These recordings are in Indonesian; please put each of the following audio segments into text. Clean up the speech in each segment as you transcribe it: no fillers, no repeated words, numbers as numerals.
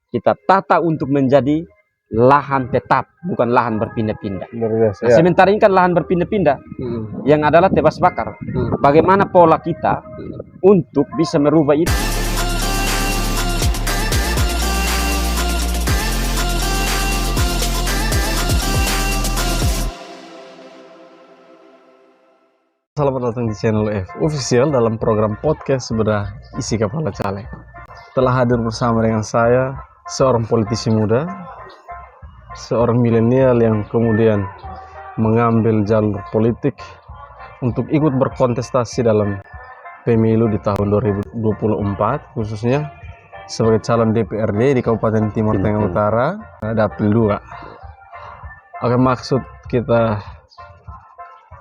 kita tata untuk menjadi lahan tetap, bukan lahan berpindah-pindah. Biasa, Sementara ini kan lahan berpindah-pindah yang adalah tebas bakar. Bagaimana pola kita untuk bisa merubah itu? Selamat datang di channel F Official dalam program podcast Sebedah Isi Kepala Caleg. Telah hadir bersama dengan saya, seorang politisi muda, seorang milenial yang kemudian mengambil jalur politik untuk ikut berkontestasi dalam pemilu di tahun 2024, khususnya sebagai calon DPRD di Kabupaten Timur Tengah Utara, Dapil 2. Oke, maksud kita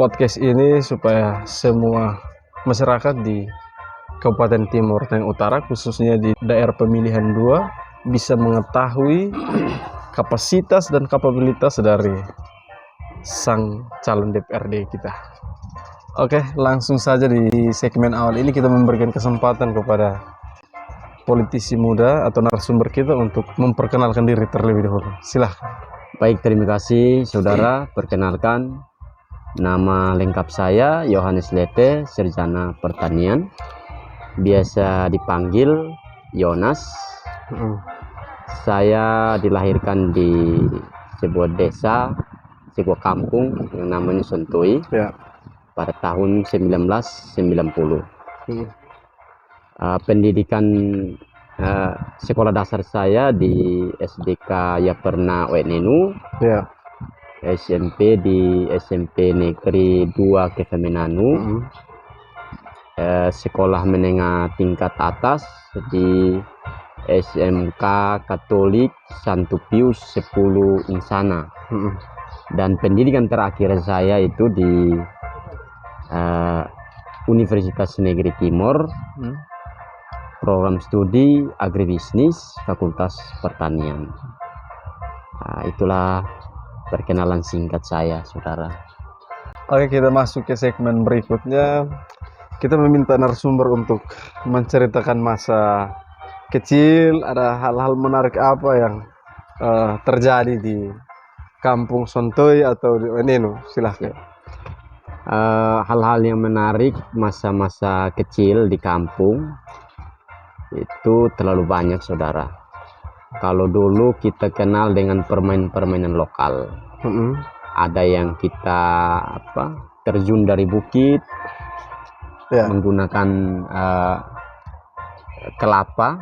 podcast ini supaya semua masyarakat di Kabupaten Timur Tengah Utara, khususnya di daerah pemilihan 2, bisa mengetahui kapasitas dan kapabilitas dari sang calon DPRD kita. Oke, langsung saja di segmen awal ini kita memberikan kesempatan kepada politisi muda atau narasumber kita untuk memperkenalkan diri terlebih dahulu. Silahkan. Baik, terima kasih saudara. Perkenalkan, nama lengkap saya Yohanes Lete, Sarjana Pertanian, biasa dipanggil Yonas. Saya dilahirkan di sebuah desa, sebuah kampung yang namanya Sontoi pada tahun 1990. Pendidikan sekolah dasar saya di SDK Yaperna Wenenu, SMP di SMP Negeri 2 Kevemenanu, sekolah menengah tingkat atas di SMK Katolik Santo Pius 10 Insana, dan pendidikan terakhir saya itu di Universitas Negeri Timur, program studi agribisnis, Fakultas Pertanian. Itulah perkenalan singkat saya, saudara. Oke, kita masuk ke segmen berikutnya. Kita meminta narasumber untuk menceritakan masa kecil, ada hal-hal menarik apa yang terjadi di kampung Sontoi atau di Wenenu. Silahkan. Hal-hal yang menarik masa-masa kecil di kampung itu terlalu banyak, saudara. Kalau dulu kita kenal dengan permainan-permainan lokal, ada yang kita terjun dari bukit, menggunakan kelapa,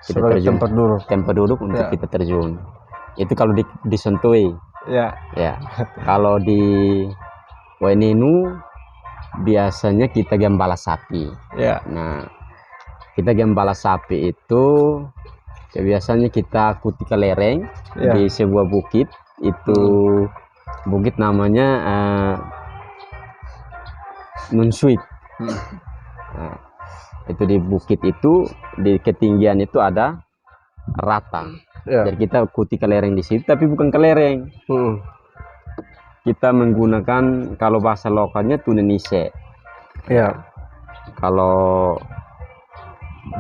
kita terjun tempat duduk untuk kita terjun. Itu kalau di Sontoi. Kalau di Wenenu biasanya kita gembala sapi. Nah, kita gembala sapi itu biasanya kita kutika lereng di sebuah bukit. Itu bukit namanya Munsuit. Itu di bukit itu, di ketinggian itu ada rata. Jadi kita kutika lereng di situ, tapi bukan kelereng. Kita menggunakan, kalau bahasa lokalnya tunenise. Kalau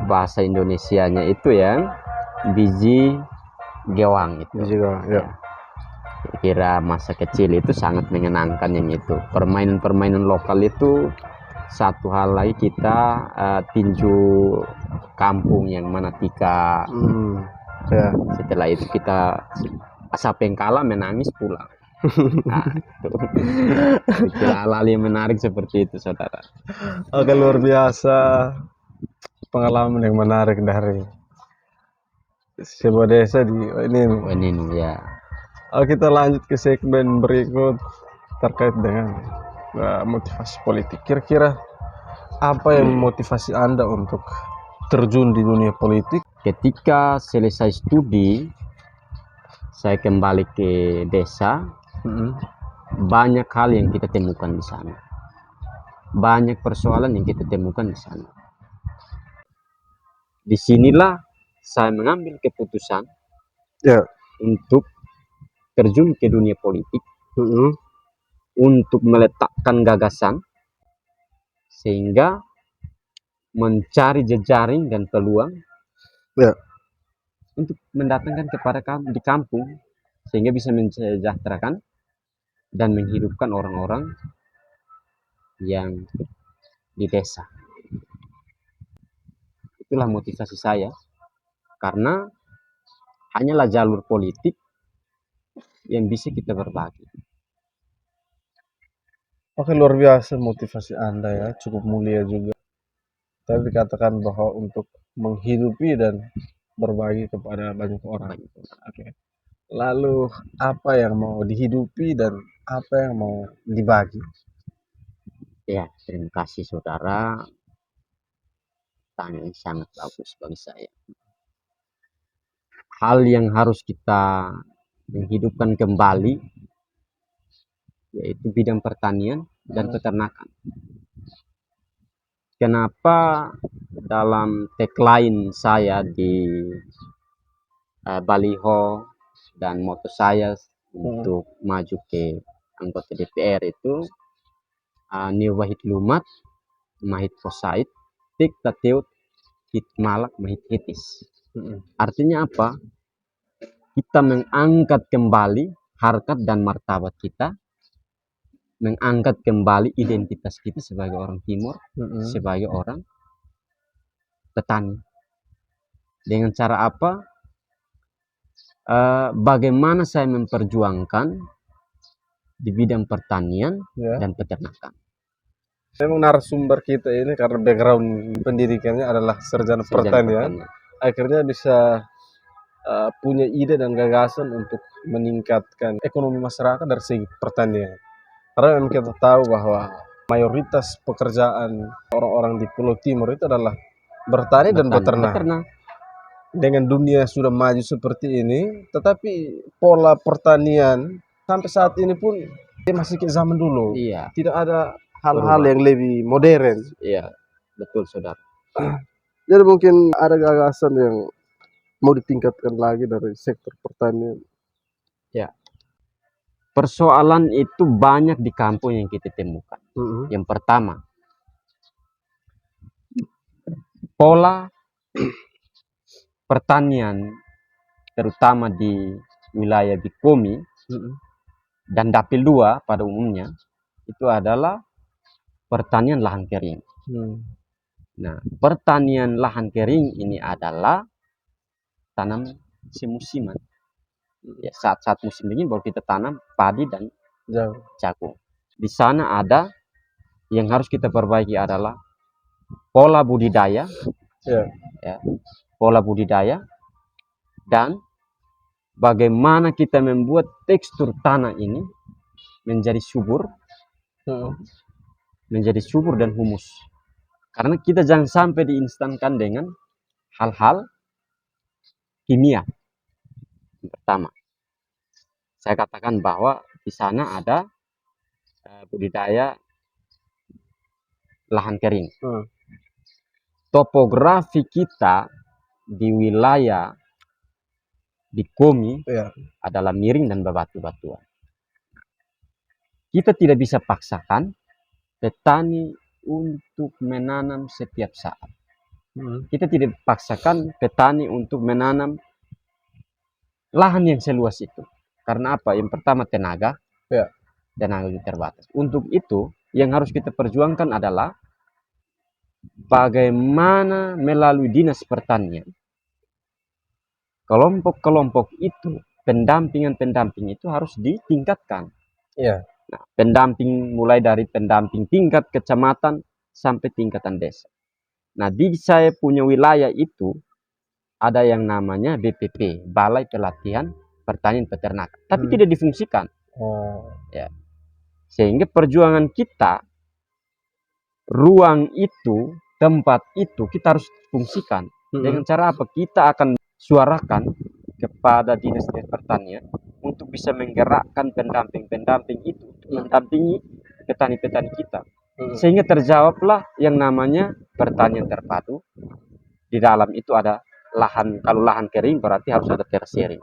bahasa Indonesianya itu yang biji gewang itu. Kira masa kecil itu sangat menyenangkan yang itu. Permainan-permainan lokal itu satu hal lagi, kita tinju kampung yang mana tika. Setelah itu kita siapa yang kalah menangis pulang. Hal-hal yang menarik seperti itu, saudara. Oke, luar biasa pengalaman yang menarik dari sebuah desa di Wenenu. Kita lanjut ke segmen berikut terkait dengan motivasi politik. Kira-kira apa yang memotivasi Anda untuk terjun di dunia politik? Ketika selesai studi, saya kembali ke desa. Banyak hal yang kita temukan di sana, banyak persoalan yang kita temukan di sana. Disinilah saya mengambil keputusan untuk terjun ke dunia politik, untuk meletakkan gagasan sehingga mencari jejaring dan peluang untuk mendatangkan kepada di kampung sehingga bisa mensejahterakan dan menghidupkan orang-orang yang di desa. Itulah motivasi saya, karena hanyalah jalur politik yang bisa kita berbagi. Oke, luar biasa motivasi Anda ya, cukup mulia juga. Tadi dikatakan bahwa untuk menghidupi dan berbagi kepada banyak orang. Oke. Lalu apa yang mau dihidupi dan apa yang mau dibagi? Ya, terima kasih saudara. Tanya yang sangat bagus bagi saya. Hal yang harus kita menghidupkan kembali yaitu bidang pertanian dan peternakan. Kenapa dalam tagline saya di baliho dan moto saya untuk maju ke anggota DPR itu Ni Wahid Lumat Mahit Posait Tik Tateut Hit Malak Mahit Hitis. Artinya apa? Kita mengangkat kembali harkat dan martabat kita, mengangkat kembali identitas kita sebagai orang Timur, sebagai orang petani. Dengan cara apa? Bagaimana saya memperjuangkan di bidang pertanian dan peternakan. Memang narasumber kita ini karena background pendidikannya adalah sarjana pertanian, akhirnya bisa punya ide dan gagasan untuk meningkatkan ekonomi masyarakat dari segi pertanian. Karena memang kita tahu bahwa mayoritas pekerjaan orang-orang di Pulau Timur itu adalah bertani dan beternak. Dengan dunia sudah maju seperti ini, tetapi pola pertanian sampai saat ini pun dia masih ke zaman dulu. Iya. Tidak ada hal-hal yang lebih modern. Iya, betul saudara. Jadi mungkin ada gagasan yang mau ditingkatkan lagi dari sektor pertanian. Ya, persoalan itu banyak di kampung yang kita temukan. Yang pertama, pola pertanian terutama di wilayah Bikomi dan Dapil 2 pada umumnya itu adalah pertanian lahan kering. Nah, pertanian lahan kering ini adalah tanam semusiman. Ya, saat-saat musim dingin baru kita tanam padi dan jagung. Di sana ada yang harus kita perbaiki adalah pola budidaya, ya, pola budidaya dan bagaimana kita membuat tekstur tanah ini menjadi subur, dan humus. Karena kita jangan sampai diinstankan dengan hal-hal kimia. Yang pertama, saya katakan bahwa di sana ada budidaya lahan kering. Topografi kita di wilayah Bikomi adalah miring dan bebatu-batuan. Kita tidak bisa paksakan petani untuk menanam setiap saat. Kita tidak paksakan petani untuk menanam lahan yang seluas itu. Karena apa? Yang pertama tenaga, tenaga terbatas. Untuk itu yang harus kita perjuangkan adalah bagaimana melalui dinas pertanian kelompok-kelompok itu, pendamping itu harus ditingkatkan. Nah, pendamping mulai dari pendamping tingkat kecamatan sampai tingkatan desa. Nah, di saya punya wilayah itu ada yang namanya BPP, Balai Pelatihan Pertanian Peternakan, tapi tidak difungsikan. Ya. Sehingga perjuangan kita, ruang itu, tempat itu kita harus fungsikan. Dengan cara apa? Kita akan suarakan kepada dinas pertanian untuk bisa menggerakkan pendamping itu untuk mendampingi petani-petani kita, sehingga terjawablah yang namanya pertanian terpadu. Di dalam itu ada lahan, kalau lahan kering berarti harus ada terasering.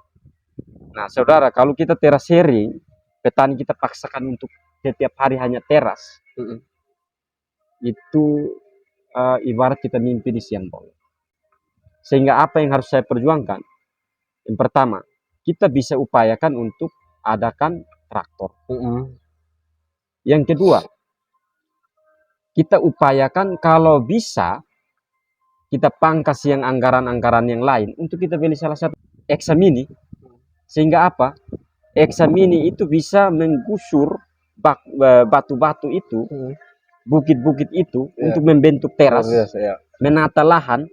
Nah saudara, kalau kita terasering, petani kita paksakan untuk setiap hari hanya teras, itu ibarat kita mimpi di siang bolong. Sehingga apa yang harus saya perjuangkan? Yang pertama, kita bisa upayakan untuk adakan traktor. Yang kedua, kita upayakan kalau bisa kita pangkas yang anggaran-anggaran yang lain untuk kita beli salah satu Examini, sehingga apa? Examini itu bisa menggusur batu-batu itu, bukit-bukit itu untuk membentuk teras, menata lahan.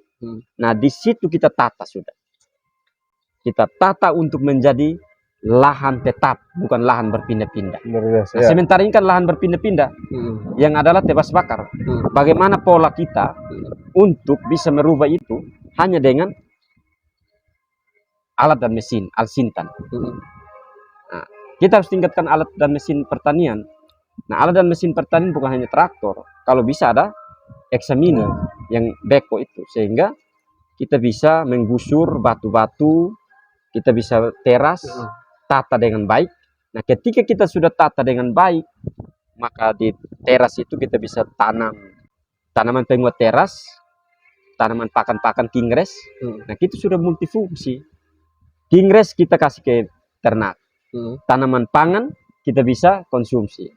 Nah, di situ kita tata sudah. Kita tata untuk menjadi lahan tetap, bukan lahan berpindah-pindah. Nah, sementara ini kan lahan berpindah-pindah yang adalah tebas bakar. Bagaimana pola kita untuk bisa merubah itu hanya dengan alat dan mesin, Al-Sintan. Nah, kita harus tingkatkan alat dan mesin pertanian. Nah, alat dan mesin pertanian bukan hanya traktor. Kalau bisa ada Examini yang beko itu, sehingga kita bisa menggusur batu-batu, kita bisa teras, tata dengan baik. Nah, ketika kita sudah tata dengan baik, maka di teras itu kita bisa tanam tanaman penguat teras, tanaman pakan-pakan kingres. Nah, itu sudah multifungsi. Kingres kita kasih ke ternak, tanaman pangan kita bisa konsumsi.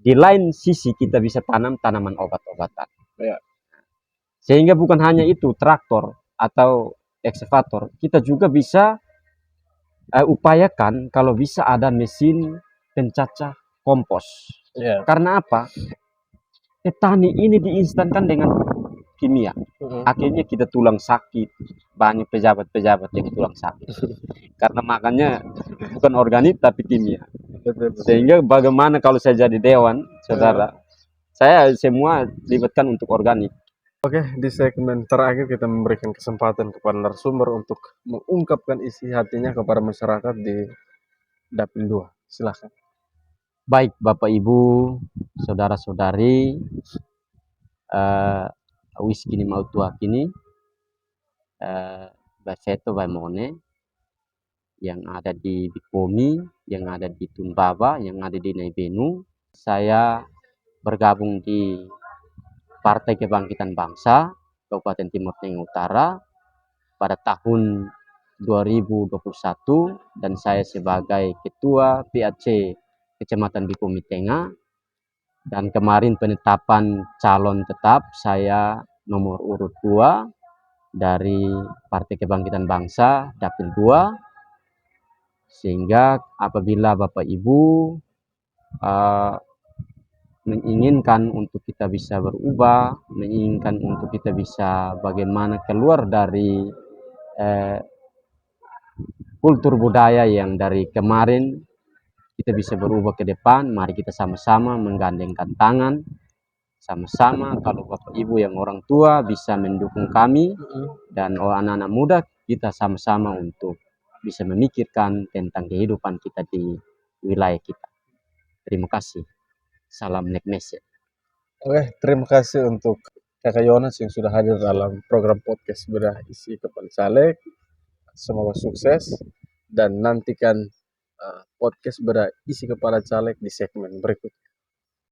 Di lain sisi kita bisa tanam tanaman obat-obatan. Sehingga bukan hanya itu traktor atau ekskavator, kita juga bisa upayakan kalau bisa ada mesin pencacah kompos. Karena apa? Petani ini diinstankan dengan kimia. Akhirnya kita tulang sakit. Banyak pejabat-pejabat yang tulang sakit. Karena makannya bukan organik tapi kimia. Sehingga bagaimana kalau saya jadi dewan, saudara, saya semua libatkan untuk organik. Oke, di segmen terakhir kita memberikan kesempatan kepada narasumber untuk mengungkapkan isi hatinya kepada masyarakat di Dapil 2. Silahkan. Baik, Bapak Ibu, saudara-saudari, wis kini mau tua kini, Baseto Baimone, yang ada di Bikomi, yang ada di Tumbaba, yang ada di Naibenu. Saya bergabung di Partai Kebangkitan Bangsa Kabupaten Timur Tengah Utara pada tahun 2021, dan saya sebagai Ketua PAC Kecamatan Bikomi Tengah. Dan kemarin penetapan calon tetap saya nomor urut 2 dari Partai Kebangkitan Bangsa Dapil 2. Sehingga apabila Bapak Ibu menginginkan untuk kita bisa berubah, menginginkan untuk kita bisa bagaimana keluar dari kultur budaya yang dari kemarin, kita bisa berubah ke depan. Mari kita sama-sama menggandengkan tangan, sama-sama kalau Bapak Ibu yang orang tua bisa mendukung kami, dan anak-anak muda kita sama-sama untuk bisa memikirkan tentang kehidupan kita di wilayah kita. Terima kasih. Salam Nekmese. Oke, terima kasih untuk Kakak Yonas yang sudah hadir dalam program podcast Bedah Isi Kepala Caleg. Semoga sukses dan nantikan podcast Bedah Isi Kepala Caleg di segmen berikutnya.